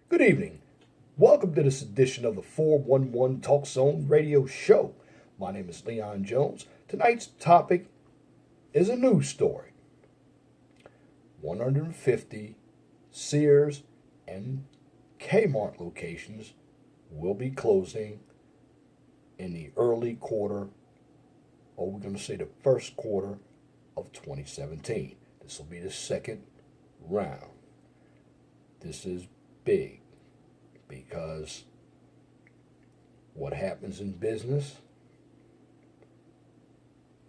Good evening. Welcome to this edition of the 411 Talk Zone radio show. My name is Leon Jones. Tonight's topic is a news story. 150 Sears and Kmart locations will be closing in the early quarter, or we're going to say the first quarter of 2017. This will be the second round. This is big because what happens in business,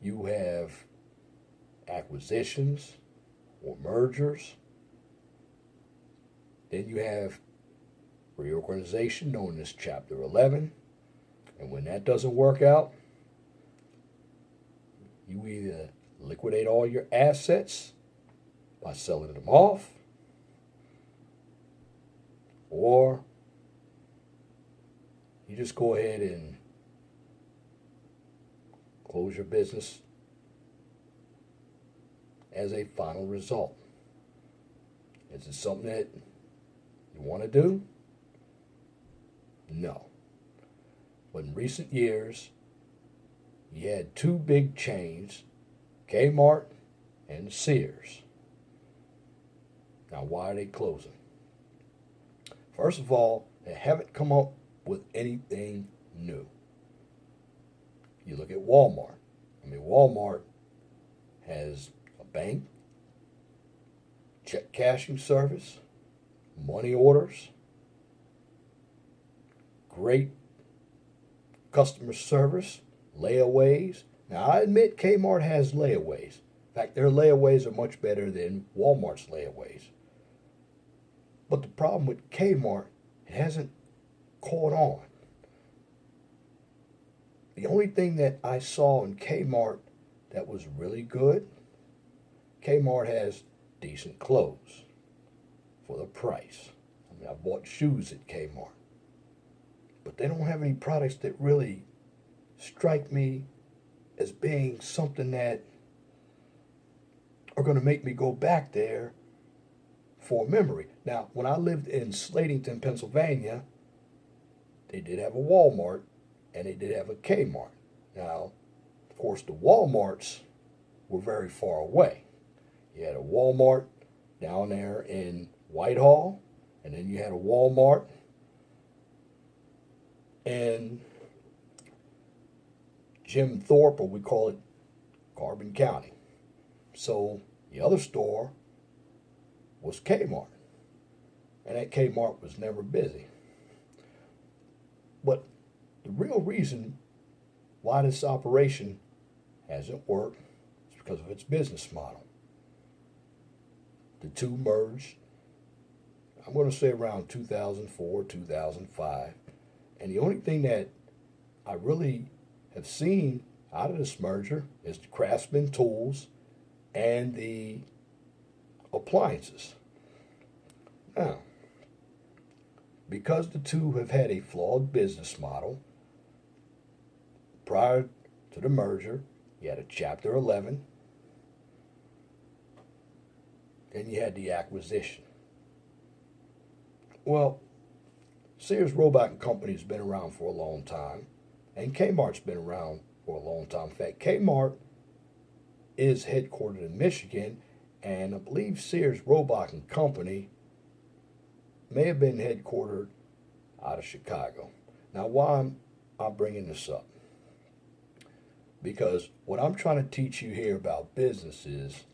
you have acquisitions or mergers, then you have reorganization known as Chapter 11, and when that doesn't work out, you either liquidate all your assets by selling them off, or you just go ahead and close your business as a final result. Is it something that you want to do? No. But in recent years, you had two big chains, Kmart and Sears. Now, why are they closing? First of all, they haven't come up with anything new. You look at Walmart. Walmart has a bank, check cashing service, money orders, great customer service, layaways. Now, I admit Kmart has layaways. In fact, their layaways are much better than Walmart's layaways. But the problem with Kmart, it hasn't caught on. The only thing that I saw in Kmart that was really good, Kmart has decent clothes for the price. I bought shoes at Kmart. But they don't have any products that really strike me as being something that are going to make me go back there for memory. Now, when I lived in Slatington, Pennsylvania, they did have a Walmart and they did have a Kmart. Now, of course, the Walmarts were very far away. You had a Walmart down there in Whitehall, and then you had a Walmart in Jim Thorpe, or we call it Carbon County. So the other store was Kmart, and that Kmart was never busy. But the real reason why this operation hasn't worked is because of its business model. The two merged, I'm going to say around 2004, 2005, and the only thing that I really have seen out of this merger is the Craftsman tools and the appliances. Now, because the two have had a flawed business model, prior to the merger, you had a Chapter 11, and you had the acquisition. Well, Sears, Roebuck and Company has been around for a long time, and Kmart's been around for a long time. In fact, Kmart is headquartered in Michigan, and I believe Sears, Roebuck and Company may have been headquartered out of Chicago. Now, why am I bringing this up? Because what I'm trying to teach you here about business is,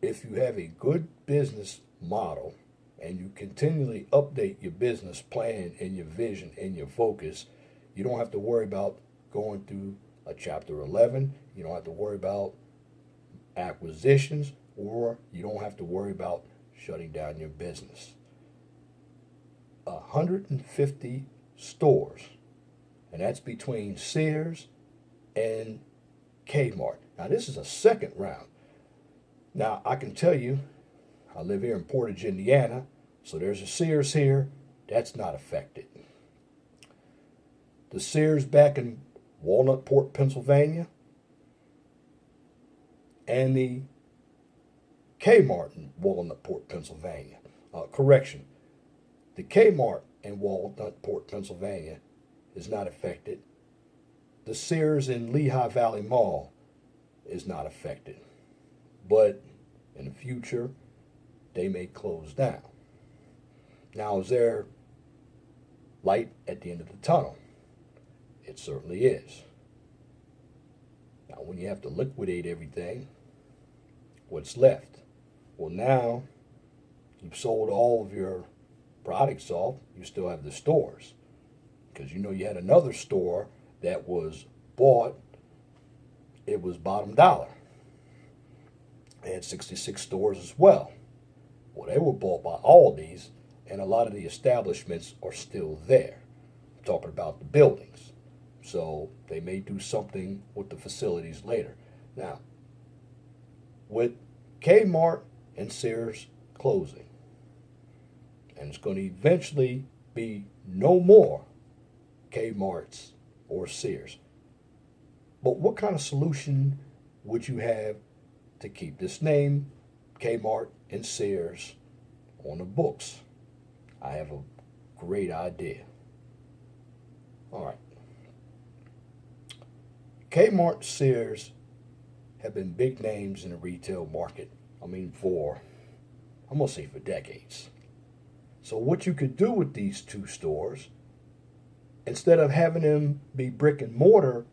if you have a good business model and you continually update your business plan and your vision and your focus, you don't have to worry about going through a Chapter 11. You don't have to worry about acquisitions, or you don't have to worry about shutting down your business. 150 stores, and that's between Sears and Kmart. Now, this is a second round. Now, I can tell you, I live here in Portage, Indiana, so there's a Sears here. That's not affected. The Sears back in Walnutport, Pennsylvania, and the Kmart in Walnutport, Pennsylvania. Correction, The Kmart in Walnutport, Pennsylvania is not affected. The Sears in Lehigh Valley Mall is not affected. But in the future, they may close down. Now, is there light at the end of the tunnel? It certainly is. Now, when you have to liquidate everything, what's left? Well, now you've sold all of your products off, you still have the stores. Because you know you had another store that was bought, it was bottom dollar. They had 66 stores as well. Well, they were bought by Aldi's, and a lot of the establishments are still there. I'm talking about the buildings. So they may do something with the facilities later. Now, with Kmart and Sears closing, and it's going to eventually be no more Kmart's or Sears. But what kind of solution would you have to keep this name, Kmart and Sears, on the books? I have a great idea. All right. Kmart, Sears have been big names in the retail market. I'm going to say for decades. So what you could do with these two stores, instead of having them be brick and mortar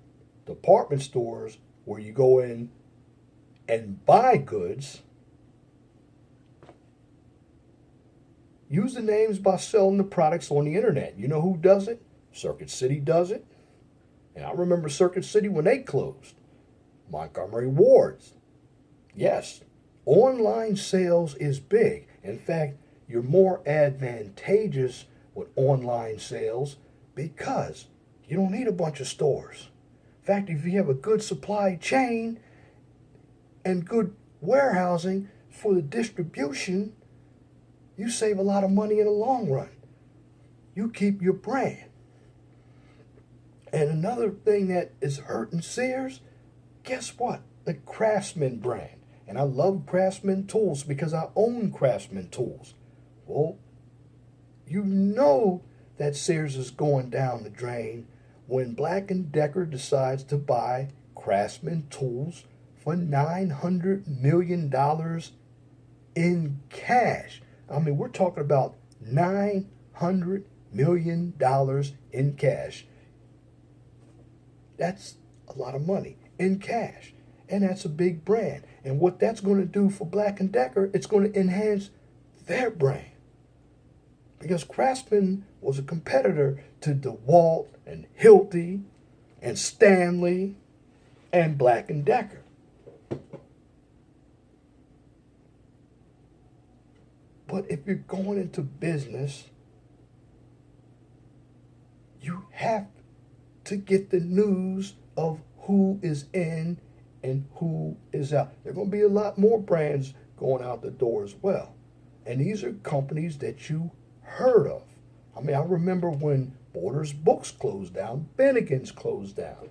department stores where you go in and buy goods, use the names by selling the products on the internet. You know who does it? Circuit City does it. And I remember Circuit City when they closed. Montgomery Ward's. Yes, online sales is big. In fact, you're more advantageous with online sales because you don't need a bunch of stores. In fact, if you have a good supply chain and good warehousing for the distribution, you save a lot of money in the long run. You keep your brand. And another thing that is hurting Sears, guess what? The Craftsman brand. And I love Craftsman tools because I own Craftsman tools. Well, you know that Sears is going down the drain when Black & Decker decides to buy Craftsman tools for $900 million in cash. I mean, we're talking about $900 million in cash. That's a lot of money in cash. And that's a big brand. And what that's going to do for Black & Decker, it's going to enhance their brand. Because Craftsman was a competitor to DeWalt and Hilti and Stanley and Black & Decker. But if you're going into business, you have to get the news of who is in and who is out. There are going to be a lot more brands going out the door as well. And these are companies that you heard of. I mean, I remember when Borders Books closed down, Bennigan's closed down.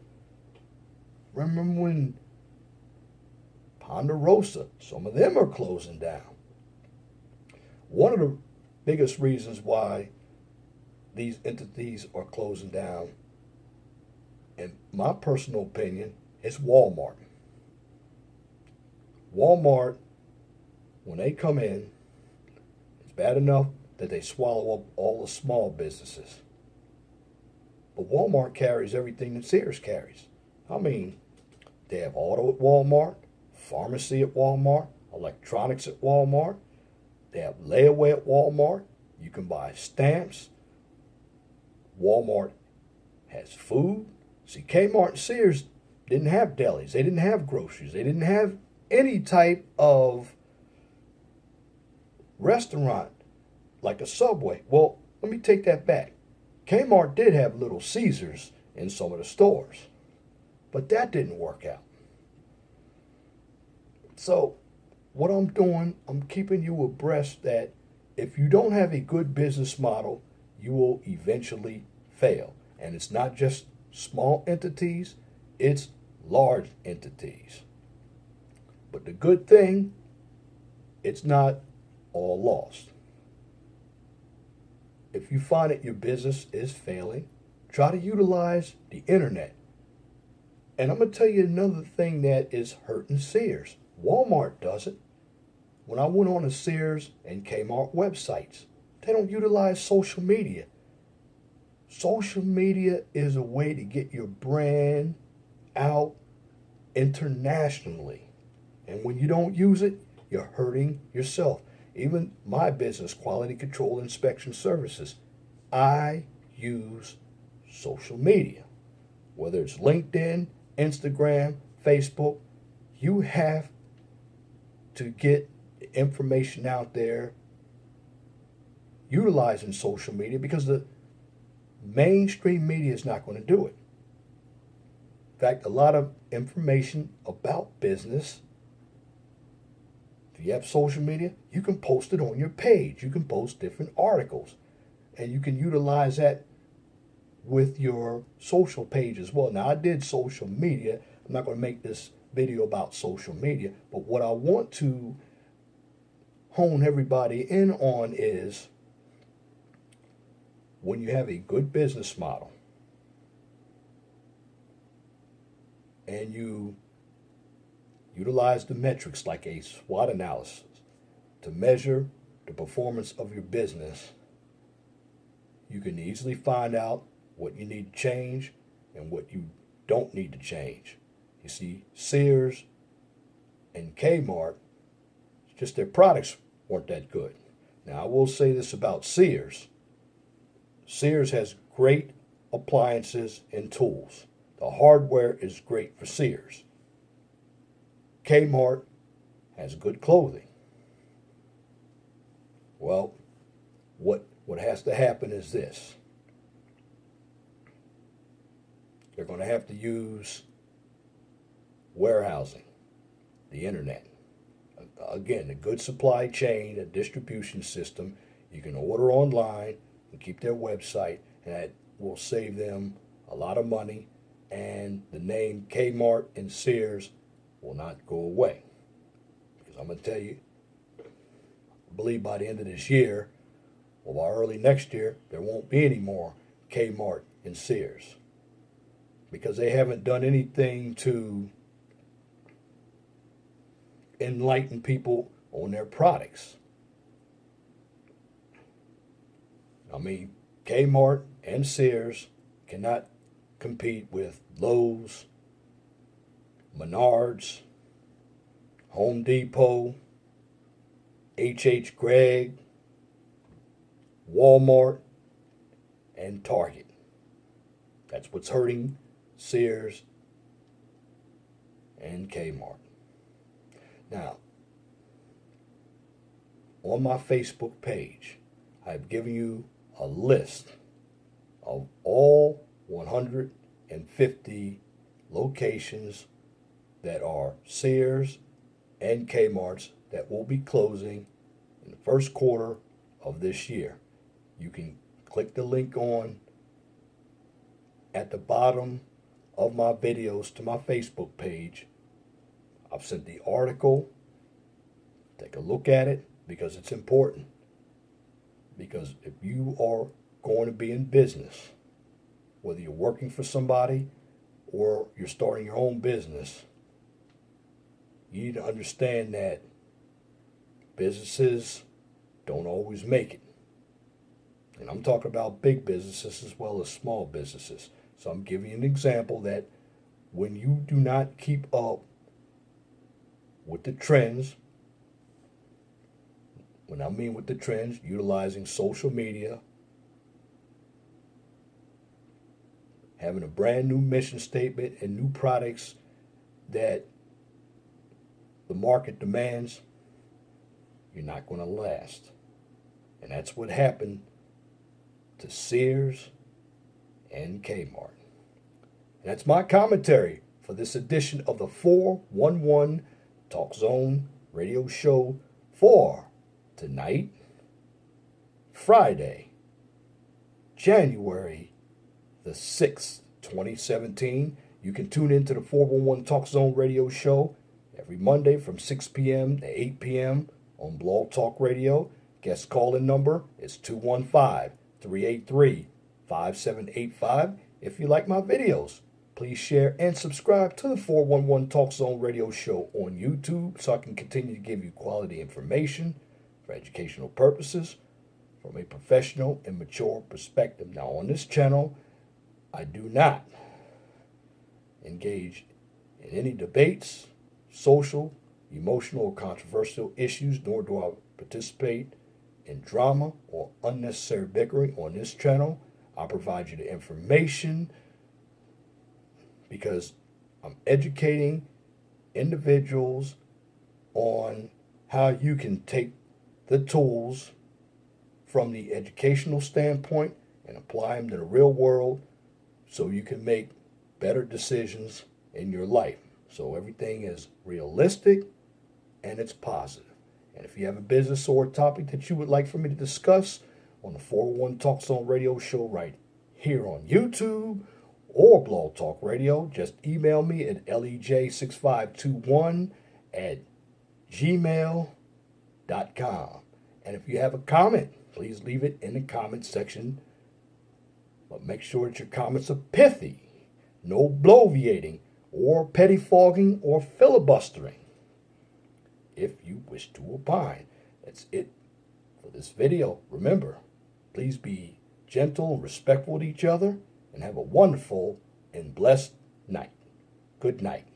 Remember when Ponderosa, some of them are closing down. One of the biggest reasons why these entities are closing down, in my personal opinion, is Walmart. Walmart, when they come in, it's bad enough that they swallow up all the small businesses. But Walmart carries everything that Sears carries. I mean, they have auto at Walmart, pharmacy at Walmart, electronics at Walmart. They have layaway at Walmart. You can buy stamps. Walmart has food. See, Kmart and Sears didn't have delis. They didn't have groceries. They didn't have any type of restaurant like a Subway. Well, let me take that back. Kmart did have Little Caesars in some of the stores, but that didn't work out. So what I'm doing, I'm keeping you abreast that if you don't have a good business model, you will eventually fail. And it's not just small entities, it's large entities. But the good thing, it's not all lost. if you find that your business is failing, try to utilize the internet. And I'm going to tell you another thing that is hurting Sears. Walmart does it. When I went on the Sears and Kmart websites, they don't utilize social media. Social media is a way to get your brand out internationally. And when you don't use it, you're hurting yourself. Even my business, Quality Control Inspection Services, I use social media. Whether it's LinkedIn, Instagram, Facebook, you have to get information out there utilizing social media, because the mainstream media is not going to do it. In fact, a lot of information about business, if you have social media, you can post it on your page. You can post different articles, and you can utilize that with your social page as well. Now, I did social media. I'm not going to make this video about social media, but what I want to hone everybody in on is, when you have a good business model and you utilize the metrics like a SWOT analysis to measure the performance of your business, you can easily find out what you need to change and what you don't need to change. You see, Sears and Kmart, just their products weren't that good. Now, I will say this about Sears. Sears has great appliances and tools. The hardware is great for Sears. Kmart has good clothing. Well, what has to happen is this. They're going to have to use warehousing, the internet. Again, a good supply chain, a distribution system. You can order online and keep their website, and that will save them a lot of money, and the name Kmart and Sears will not go away. Because I'm going to tell you, I believe by the end of this year, or by early next year, there won't be any more Kmart and Sears, because they haven't done anything to enlighten people on their products. I mean, Kmart and Sears cannot compete with Lowe's, Menards, Home Depot, H.H. Gregg, Walmart, and Target. That's what's hurting Sears and Kmart. Now, on my Facebook page, I've given you a list of all 150 locations that are Sears and Kmart's that will be closing in the first quarter of this year. You can click the link on at the bottom of my videos to my Facebook page. I've sent the article. Take a look at it, because it's important. Because if you are going to be in business, whether you're working for somebody or you're starting your own business, you need to understand that businesses don't always make it. And I'm talking about big businesses as well as small businesses. So I'm giving you an example that when you do not keep up with the trends, when I mean with the trends, utilizing social media, having a brand new mission statement and new products that the market demands, you're not going to last. And that's what happened to Sears and Kmart. And that's my commentary for this edition of the 411 Talk Zone radio show for tonight, Friday, January the 6th, 2017. You can tune into the 411 Talk Zone radio show every Monday from 6 p.m. to 8 p.m. on Blog Talk Radio. Guest call-in number is 215 383-5785. If you like my videos, please share and subscribe to the 411 Talk Zone radio show on YouTube so I can continue to give you quality information for educational purposes from a professional and mature perspective. Now, on this channel, I do not engage in any debates, social, emotional, or controversial issues, nor do I participate in drama or unnecessary bickering on this channel. I provide you the information because I'm educating individuals on how you can take the tools from the educational standpoint and apply them to the real world so you can make better decisions in your life. So everything is realistic and it's positive. And if you have a business or a topic that you would like for me to discuss on the 401 Talk Zone radio show right here on YouTube or Blog Talk Radio, just email me at lej6521@gmail.com. And if you have a comment, please leave it in the comment section. But make sure that your comments are pithy, no bloviating or pettifogging or filibustering. If you wish to opine. That's it for this video. Remember, please be gentle and respectful to each other and have a wonderful and blessed night. Good night.